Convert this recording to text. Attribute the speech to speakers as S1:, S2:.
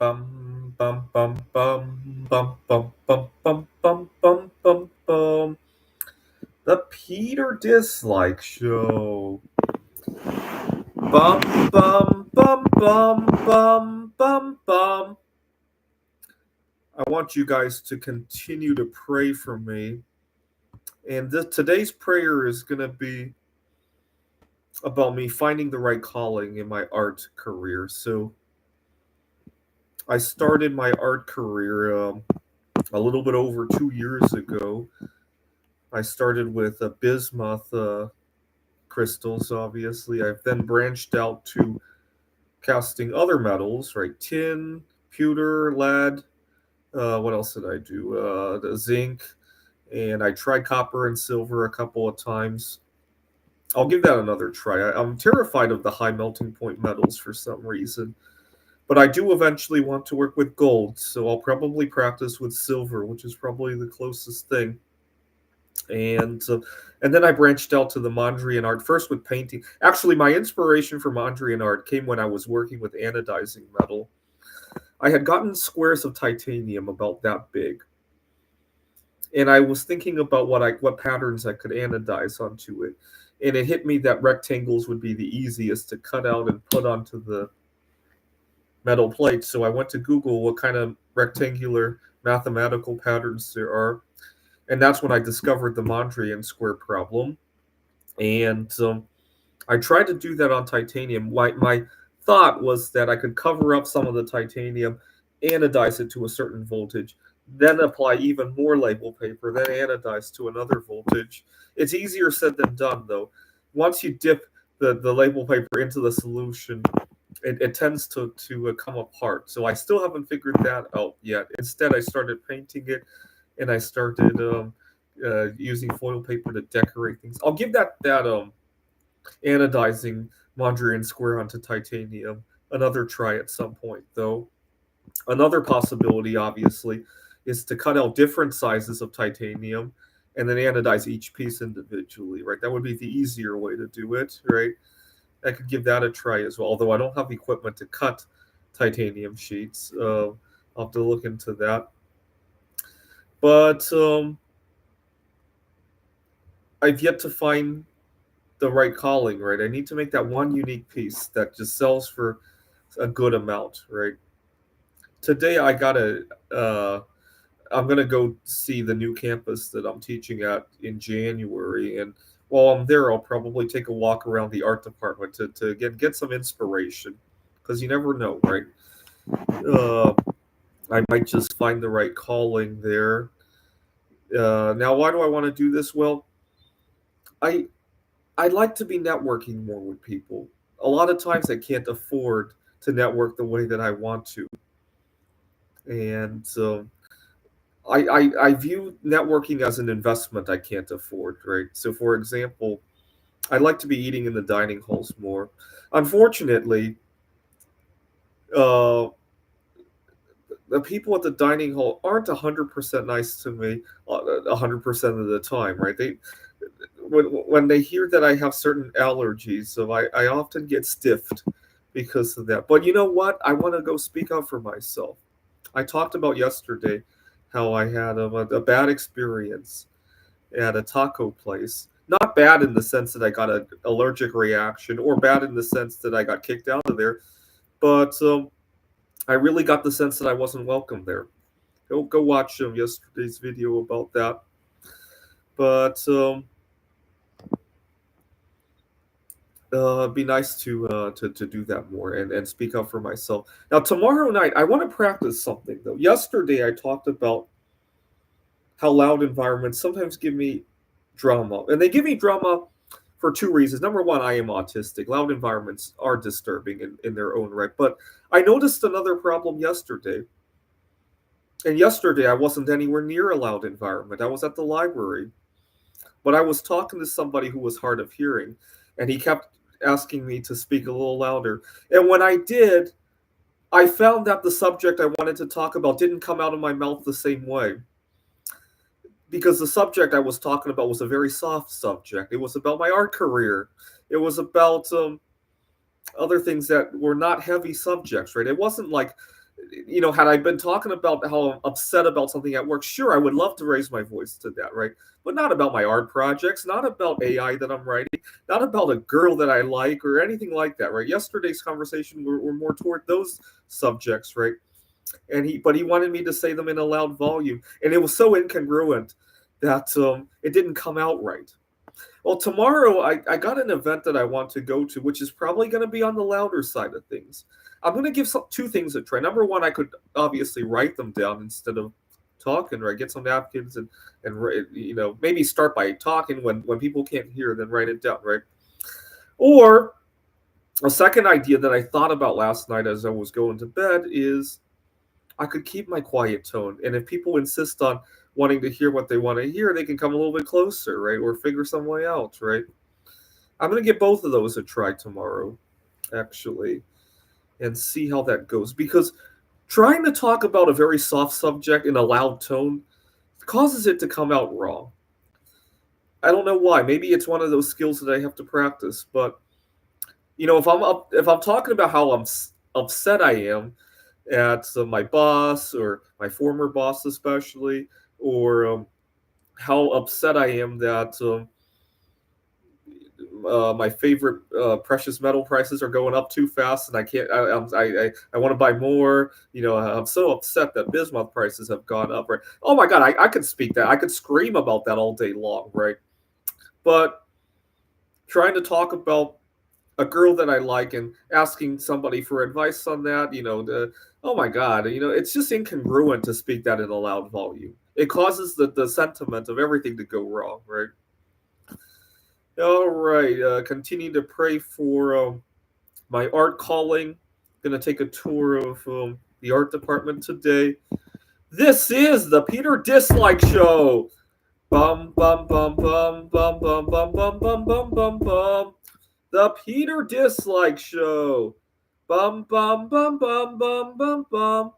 S1: Bum bum bum bum bum bum bum bum bum bum bum bum. The Peter Dislike Show. Bum bum bum bum bum bum bum. I want you guys to continue to pray for me. And today's prayer is going to be about me finding the right calling in my art career. So I started my art career a little bit over 2 years ago. I started with bismuth crystals, obviously. I've then branched out to casting other metals, right? Tin, pewter, lead. What else did I do? The zinc, and I tried copper and silver a couple of times. I'll give that another try. I'm terrified of the high melting point metals for some reason, but I do eventually want to work with gold, so I'll probably practice with silver, which is probably the closest thing. And and then I branched out to the Mondrian art first with painting. Actually, my inspiration for Mondrian art came when I was working with anodizing metal. I had gotten squares of titanium about that big, and I was thinking about what patterns I could anodize onto it, and it hit me that rectangles would be the easiest to cut out and put onto the metal plate. So I went to Google what kind of rectangular mathematical patterns there are, and that's when I discovered the Mondrian square problem. And I tried to do that on titanium. My thought was that I could cover up some of the titanium, anodize it to a certain voltage, then apply even more label paper, then anodize to another voltage. It's easier said than done, though. Once you dip the label paper into the solution, it tends to come apart. So I still haven't figured that out yet. Instead, I started painting it, and I started using foil paper to decorate things. I'll give that anodizing Mondrian square onto titanium another try at some point, though. Another possibility, obviously, is to cut out different sizes of titanium and then anodize each piece individually, right? That would be the easier way to do it, right? I could give that a try as well, although I don't have equipment to cut titanium sheets. I'll have to look into that. But I've yet to find the right calling, right? I need to make that one unique piece that just sells for a good amount, right? Today I gotta I'm gonna go see the new campus that I'm teaching at in January, and while I'm there, I'll probably take a walk around the art department to again get some inspiration, because you never know, right? Uh, I might just find the right calling there. Now, why do I want to do this? Well, I I like to be networking more with people. A lot of times, I can't afford to network the way that I want to, and I view networking as an investment I can't afford, right? So, for example, I like to be eating in the dining halls more. Unfortunately, uh, the people at the dining hall aren't 100% nice to me 100% of the time, right? When they hear that I have certain allergies, so I often get stiffed because of that. But you know what? I want to go speak up for myself. I talked about yesterday how I had a bad experience at a taco place. Not bad in the sense that I got an allergic reaction, or bad in the sense that I got kicked out of there, but I really got the sense that I wasn't welcome there. Go watch yesterday's video about that. But it'd be nice to do that more and speak up for myself. Now tomorrow night, I want to practice something though. Yesterday, I talked about how loud environments sometimes give me drama, and they give me drama for two reasons. Number one, I am autistic. Loud environments are disturbing in their own right. But I noticed another problem yesterday. And yesterday, I wasn't anywhere near a loud environment. I was at the library. But I was talking to somebody who was hard of hearing, and he kept asking me to speak a little louder. And when I did, I found that the subject I wanted to talk about didn't come out of my mouth the same way. Because the subject I was talking about was a very soft subject. It was about my art career. It was about other things that were not heavy subjects, right? It wasn't like had I been talking about how I'm upset about something at work, sure, I would love to raise my voice to that, right? But not about my art projects, not about AI that I'm writing, not about a girl that I like or anything like that, right? Yesterday's conversation were more toward those subjects, right? But he wanted me to say them in a loud volume, and it was so incongruent that it didn't come out right. Well, tomorrow I got an event that I want to go to, which is probably going to be on the louder side of things. I'm going to give two things a try. Number one, I could obviously write them down instead of talking, right? Get some napkins and maybe start by talking when people can't hear, then write it down, right? Or a second idea that I thought about last night as I was going to bed is I could keep my quiet tone, and if people insist on wanting to hear what they want to hear, they can come a little bit closer, right? Or figure some way out, right? I'm going to give both of those a try tomorrow, actually, and see how that goes. Because trying to talk about a very soft subject in a loud tone causes it to come out wrong. I don't know why. Maybe it's one of those skills that I have to practice. But if I'm talking about how upset I am at my boss or my former boss, especially, or how upset I am that my favorite precious metal prices are going up too fast, and I can't. I want to buy more. I'm so upset that bismuth prices have gone up. Right? Oh my God, I could speak that. I could scream about that all day long, right? But trying to talk about a girl that I like and asking somebody for advice on that, oh my God, it's just incongruent to speak that in a loud volume. It causes the sentiment of everything to go wrong, right? All right, continue to pray for my art calling. Gonna take a tour of the art department today. This is the Peter Dislike Show. Bum bum bum bum bum bum bum bum bum bum bum bum. The Peter Dislike Show. Bum bum bum bum bum bum bum.